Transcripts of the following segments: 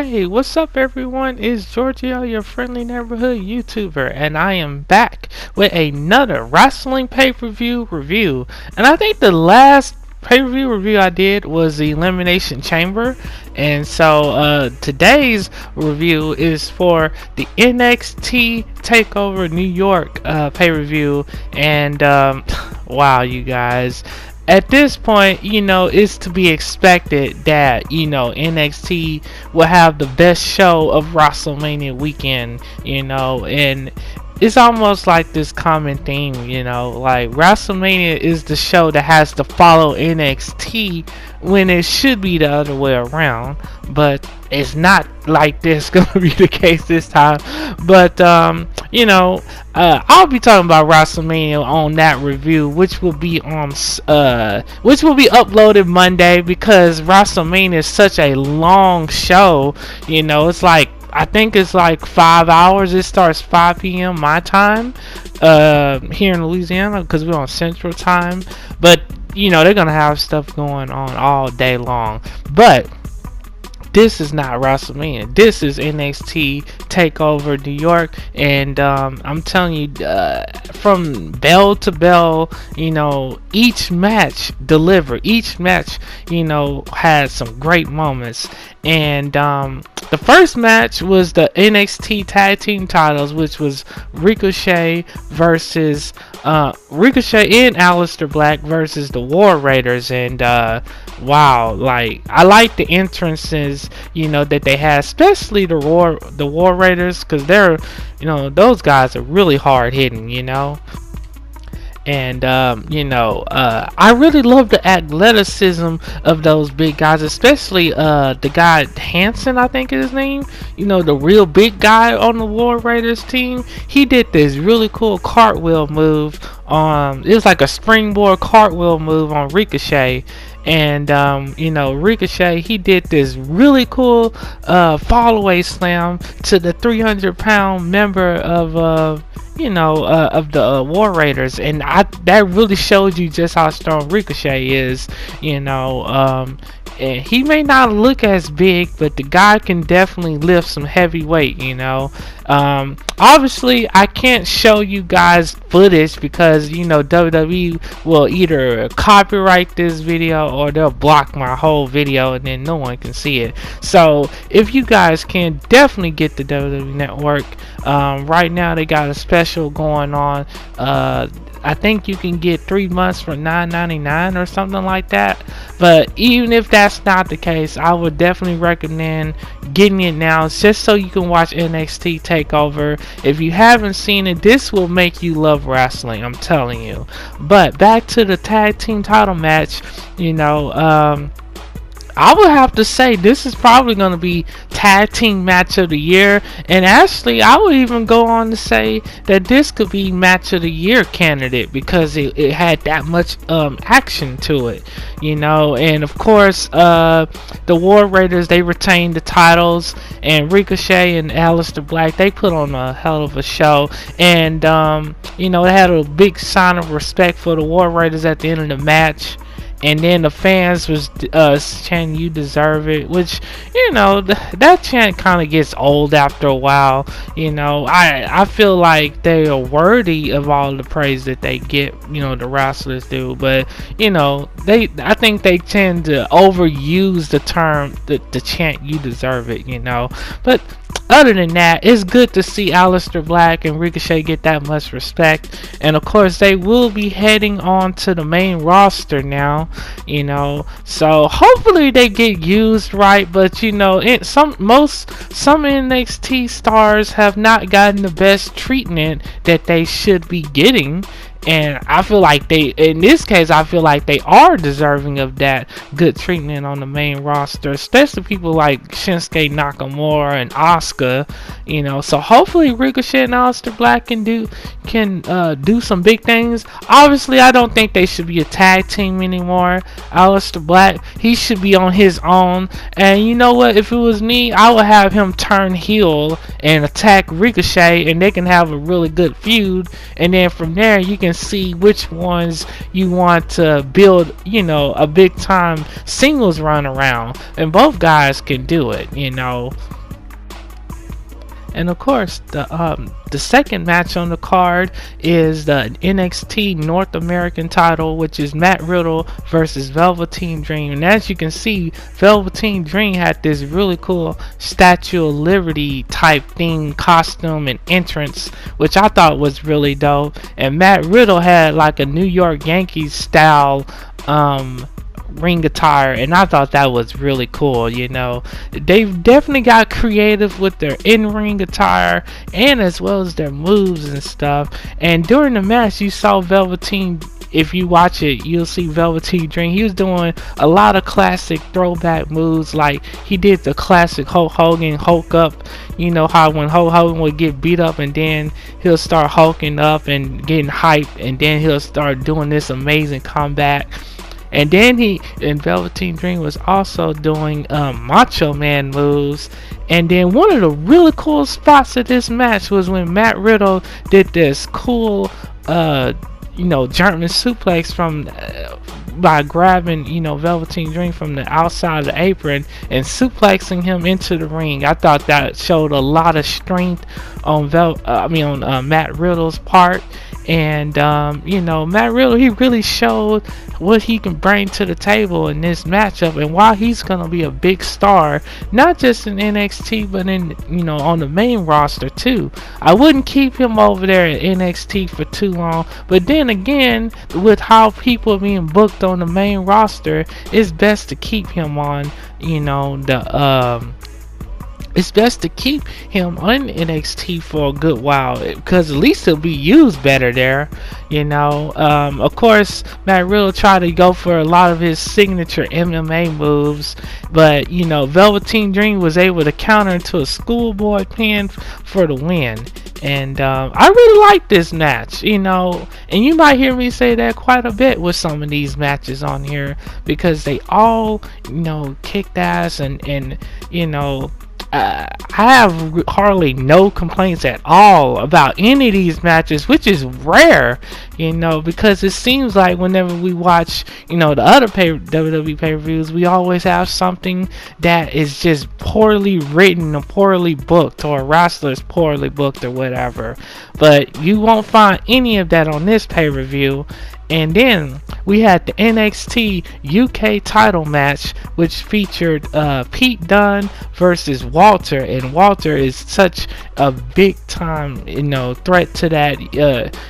Hey, what's up everyone? It's Georgio, your friendly neighborhood YouTuber, and I am back with another wrestling pay-per-view review. And I think the last pay-per-view review I did was the Elimination Chamber. And so today's review is for the NXT TAKEOVER New York pay-per-view. And wow, you guys. At this point, it's to be expected that, NXT will have the best show of WrestleMania weekend, and it's almost like this common theme, like WrestleMania is the show that has to follow NXT when it should be the other way around, but it's not like this gonna be the case this time. But I'll be talking about WrestleMania on that review, which will be uploaded Monday, because WrestleMania is such a long show. It's like, I think it's like 5 hours. It starts 5 p.m. my time here in Louisiana, because we're on Central Time. But they're gonna have stuff going on all day long. But this is not WrestleMania. This is NXT TakeOver New York, and I'm telling you, from bell to bell, each match delivered. Each match, had some great moments. And the first match was the NXT Tag Team titles, which was Ricochet and Aleister Black versus the War Raiders. And wow, like, I like the entrances, that they had, especially the War Raiders, because they're, those guys are really hard hitting, And I really love the athleticism of those big guys, especially the guy Hanson, I think is his name. The real big guy on the War Raiders team. He did this really cool cartwheel move. It was like a springboard cartwheel move on Ricochet. And Ricochet, he did this really cool fall away slam to the 300-pound member of the War Raiders, and that really showed you just how strong Ricochet is. And he may not look as big, but the guy can definitely lift some heavy weight. Obviously I can't show you guys footage, because WWE will either copyright this video or they'll block my whole video, and then no one can see it. So if you guys can, definitely get the WWE Network. Right now they got a special going on. I think you can get 3 months for $9.99 or something like that. But even if that's not the case, I would definitely recommend getting it now, just so you can watch NXT TakeOver. If you haven't seen it, this will make you love wrestling, I'm telling you. But back to the tag team title match. I would have to say this is probably going to be tag team match of the year, and actually I would even go on to say that this could be match of the year candidate, because it had that much action to it, and of course the War Raiders, they retained the titles, and Ricochet and Aleister Black, they put on a hell of a show. And they had a big sign of respect for the War Raiders at the end of the match. And then the fans was chanting, "You deserve it," which, that chant kind of gets old after a while. I feel like they are worthy of all the praise that they get, the wrestlers do. But, I think they tend to overuse the term, the chant, "You deserve it," But other than that, it's good to see Aleister Black and Ricochet get that much respect. And of course, they will be heading on to the main roster now, so hopefully they get used right. But some NXT stars have not gotten the best treatment that they should be getting. And I feel like in this case, I feel like they are deserving of that good treatment on the main roster, especially people like Shinsuke Nakamura and Asuka, So hopefully Ricochet and Aleister Black can do some big things. Obviously, I don't think they should be a tag team anymore. Aleister Black, he should be on his own. And you know what? If it was me, I would have him turn heel and attack Ricochet, and they can have a really good feud. And then from there, you can see which ones you want to build, a big time singles run around, and both guys can do it, And of course, the second match on the card is the NXT North American title, which is Matt Riddle versus Velveteen Dream. And as you can see, Velveteen Dream had this really cool Statue of Liberty type theme costume and entrance, which I thought was really dope. And Matt Riddle had like a New York Yankees style ring attire, and I thought that was really cool. They've definitely got creative with their in-ring attire and as well as their moves and stuff. And during the match, you saw Velveteen, if you watch it, you'll see Velveteen Dream. He was doing a lot of classic throwback moves, like he did the classic Hulk Hogan Hulk up. How when Hulk Hogan would get beat up and then he'll start hulking up and getting hyped, and then he'll start doing this amazing comeback. And then Velveteen Dream was also doing Macho Man moves. And then one of the really cool spots of this match was when Matt Riddle did this cool, German suplex by grabbing, Velveteen Dream from the outside of the apron and suplexing him into the ring. I thought that showed a lot of strength on Matt Riddle's part. And Matt Riddle, he really showed what he can bring to the table in this matchup, and why he's gonna be a big star, not just in NXT but in on the main roster too. I wouldn't keep him over there at NXT for too long, but then again, with how people are being booked on the main roster, it's best to keep him on it's best to keep him on NXT for a good while, because at least he'll be used better there. Of course, Matt Riddle tried to go for a lot of his signature MMA moves, but Velveteen Dream was able to counter into a schoolboy pin for the win. And I really like this match, and you might hear me say that quite a bit with some of these matches on here, because they all kicked ass, and I have hardly no complaints at all about any of these matches, which is rare, because it seems like whenever we watch, the other WWE pay-per-views, we always have something that is just poorly written or poorly booked, or wrestlers poorly booked or whatever. But you won't find any of that on this pay-per-view. And then we had the NXT UK title match, which featured Pete Dunne versus Walter. And Walter is such a big time, threat to that.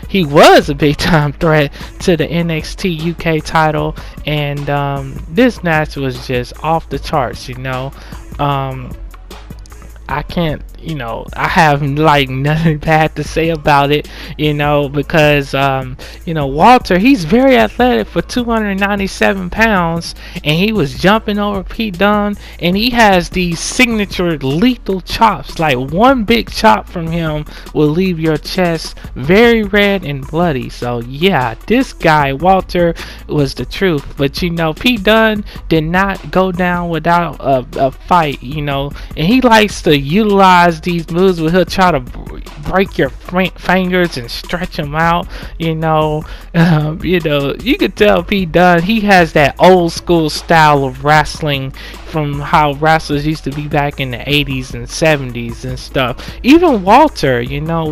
He was a big time threat to the NXT UK title. And this match was just off the charts, I can't, I have like nothing bad to say about it, because, Walter, he's very athletic for 297 pounds, and he was jumping over Pete Dunne, and he has these signature lethal chops. Like one big chop from him will leave your chest very red and bloody. So yeah, this guy, Walter, was the truth. But Pete Dunne did not go down without a fight, and he likes to utilize these moves where he'll try to break your fingers and stretch them out. You could tell Pete Dunne, he has that old school style of wrestling from how wrestlers used to be back in the 80s and 70s and stuff. Even Walter,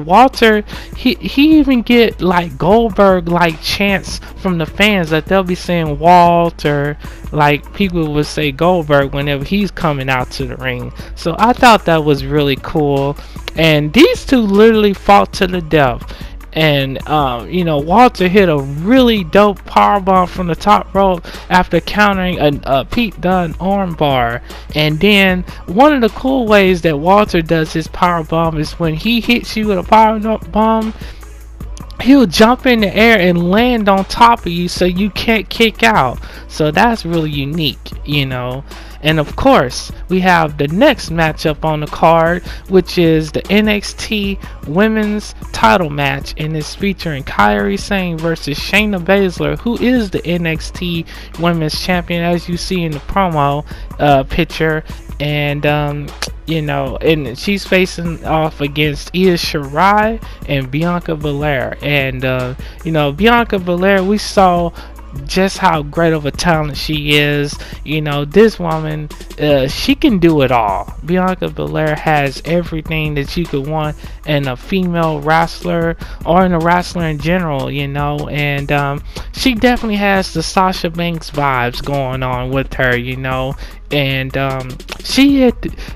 Walter, he even get like Goldberg like chants from the fans, that they'll be saying Walter, like people would say Goldberg whenever he's coming out to the ring. So I thought that was really cool. And these two literally fought to the death. And Walter hit a really dope powerbomb from the top rope after countering a Pete Dunne armbar. And then one of the cool ways that Walter does his powerbomb is when he hits you with a powerbomb, he'll jump in the air and land on top of you so you can't kick out. So that's really unique, And of course, we have the next matchup on the card, which is the NXT Women's Title match, and it's featuring Kairi Sane versus Shayna Baszler, who is the NXT Women's Champion, as you see in the promo picture. And and she's facing off against Io Shirai and Bianca Belair. And Bianca Belair, we saw just how great of a talent she is. This woman, she can do it all. Bianca Belair has everything that you could want in a female wrestler or in a wrestler in general, and she definitely has the Sasha Banks vibes going on with her, and she had,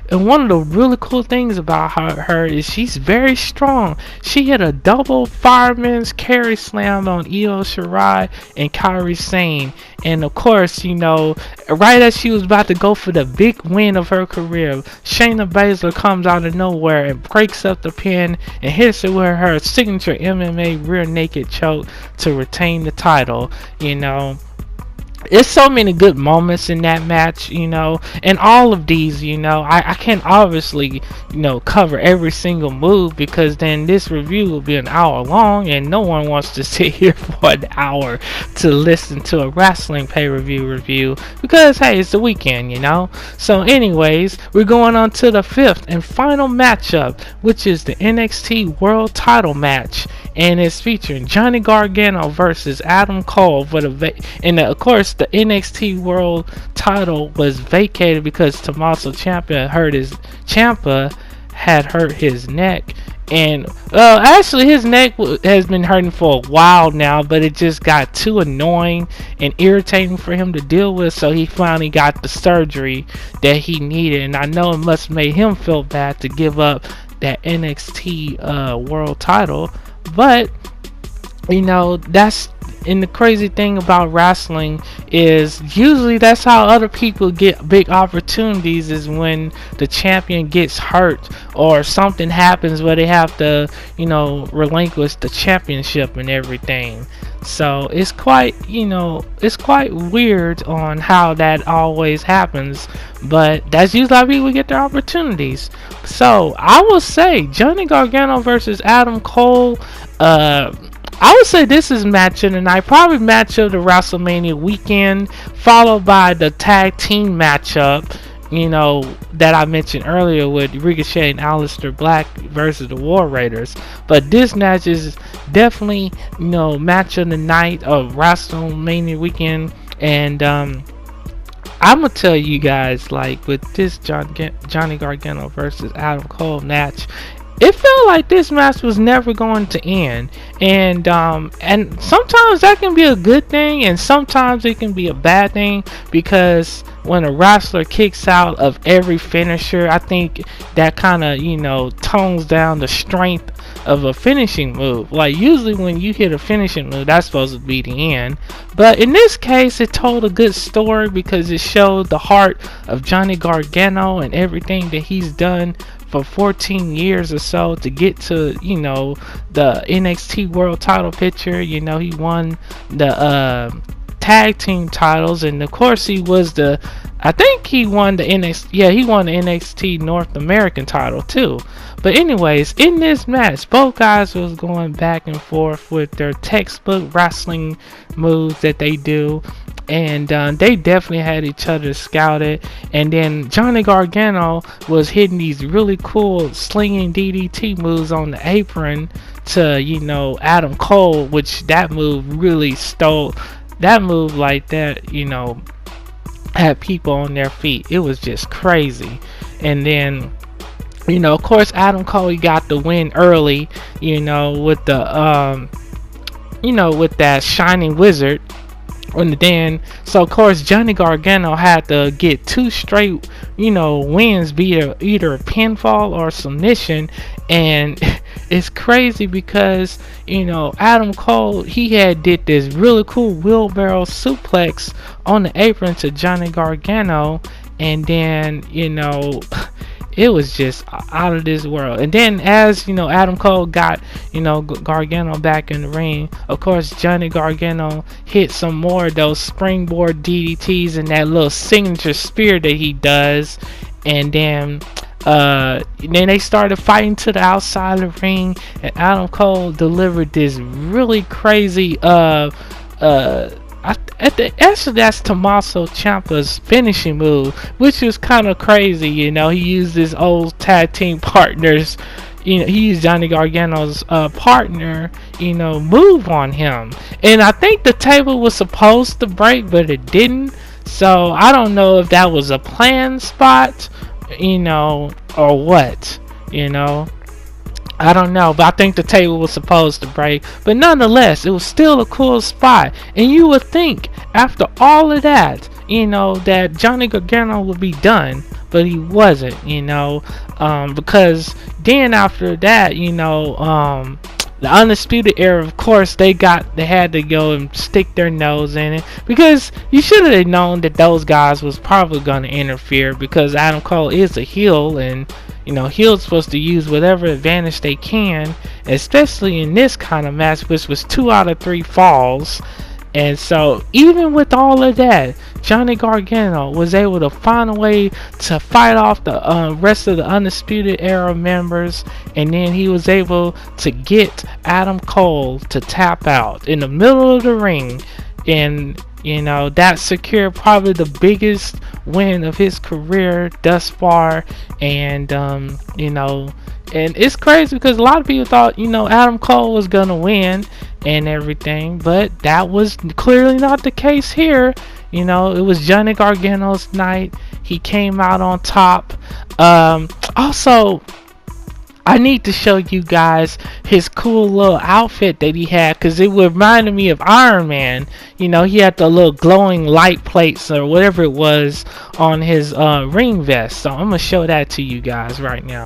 and one of the really cool things about her is she's very strong. She hit a double fireman's carry slam on Io Shirai and Kairi Sane, and of course, right as she was about to go for the big win of her career, Shayna Baszler comes out of nowhere and breaks up the pin and hits her with her signature MMA rear naked choke to retain the title. There's so many good moments in that match, and all of these, I can't obviously, cover every single move, because then this review will be an hour long, and no one wants to sit here for an hour to listen to a wrestling pay-per-view review, because, hey, it's the weekend, So anyways, we're going on to the fifth and final matchup, which is the NXT World Title match, and it's featuring Johnny Gargano versus Adam Cole for of course, the NXT World Title was vacated because Tommaso Ciampa had hurt his neck, and actually his neck has been hurting for a while now, but it just got too annoying and irritating for him to deal with, so he finally got the surgery that he needed, and I know it must have made him feel bad to give up that NXT World Title, but and the crazy thing about wrestling is usually that's how other people get big opportunities, is when the champion gets hurt or something happens where they have to, relinquish the championship and everything. So it's quite weird on how that always happens, but that's usually how people get their opportunities. So I will say Johnny Gargano versus Adam Cole, I would say this is match of the night, probably match of the WrestleMania weekend, followed by the tag team matchup, that I mentioned earlier with Ricochet and Aleister Black versus the War Raiders. But this match is definitely, match of the night of WrestleMania weekend, and I'm gonna tell you guys, like, with this Johnny Gargano versus Adam Cole match, it felt like this match was never going to end, and sometimes that can be a good thing, and sometimes it can be a bad thing, because when a wrestler kicks out of every finisher, I think that kind of tones down the strength of a finishing move. Like, usually when you hit a finishing move, that's supposed to be the end, but in this case it told a good story because it showed the heart of Johnny Gargano and everything that he's done for 14 years or so to get to, the NXT World Title picture. He won the tag team titles, and of course he won the NXT North American title too. But anyways, in this match, both guys was going back and forth with their textbook wrestling moves that they do, and they definitely had each other scouted. And then Johnny Gargano was hitting these really cool slinging DDT moves on the apron to Adam Cole, which that move really stole. That move like that, had people on their feet. It was just crazy. And then of course Adam Cole got the win early, with the with that shining wizard. And then, so of course Johnny Gargano had to get 2 straight, wins, be either a pinfall or submission. And it's crazy because, Adam Cole, he had did this really cool wheelbarrow suplex on the apron to Johnny Gargano, and then, it was just out of this world. And then as Adam Cole got Gargano back in the ring, of course Johnny Gargano hit some more of those springboard DDTs and that little signature spear that he does. And then they started fighting to the outside of the ring, and Adam Cole delivered this really crazy I Actually, that's Tommaso Ciampa's finishing move, which was kind of crazy. You know, he used his old tag team partners. You know, he used Johnny Gargano's partner, you know, move on him. And I think the table was supposed to break, but it didn't. So I don't know if that was a planned spot, you know, or what, you know. I don't know, but I think the table was supposed to break. But nonetheless, it was still a cool spot. And you would think, after all of that, you know, that Johnny Gargano would be done. But he wasn't, you know. Because then after that, you know, the Undisputed Era, of course, they had to go and stick their nose in it. Because you should have known that those guys was probably going to interfere. Because Adam Cole is a heel, and you know, heels supposed to use whatever advantage they can, especially in this kind of match, which was 2 out of 3 falls. And so, even with all of that, Johnny Gargano was able to find a way to fight off the rest of the Undisputed Era members, and then he was able to get Adam Cole to tap out in the middle of the ring. And you know, that secured probably the biggest win of his career thus far. And you know, and it's crazy because a lot of people thought, you know, Adam Cole was gonna win and everything, but that was clearly not the case here. You know, it was Johnny Gargano's night. He came out on top. Also, I need to show you guys his cool little outfit that he had, because it reminded me of Iron Man. You know, he had the little glowing light plates or whatever it was on his ring vest. So I'm going to show that to you guys right now.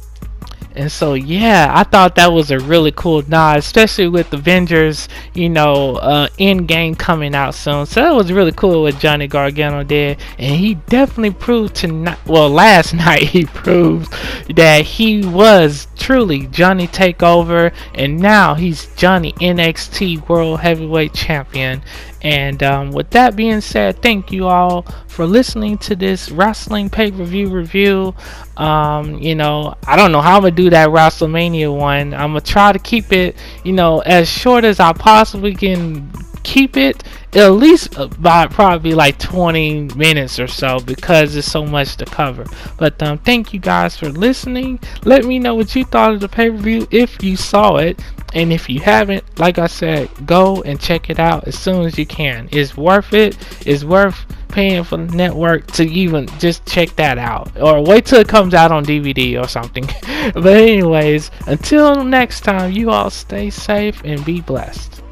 And so, yeah, I thought that was a really cool nod, especially with Avengers, you know, Endgame coming out soon. So that was really cool what Johnny Gargano did. And he definitely proved tonight, well, last night he proved that he was truly Johnny Takeover. And now he's Johnny NXT World Heavyweight Champion. And with that being said, thank you all for listening to this wrestling pay-per-view review. You know, I don't know how I'm gonna do that WrestleMania one. I'm gonna try to keep it, you know, as short as I possibly can keep it, at least by probably like 20 minutes or so, because there's so much to cover. But thank you guys for listening. Let me know what you thought of the pay-per-view if you saw it. And if you haven't, like I said, go and check it out as soon as you can. It's worth it. It's worth paying for the network to even just check that out. Or wait till it comes out on DVD or something. But anyways, until next time, you all stay safe and be blessed.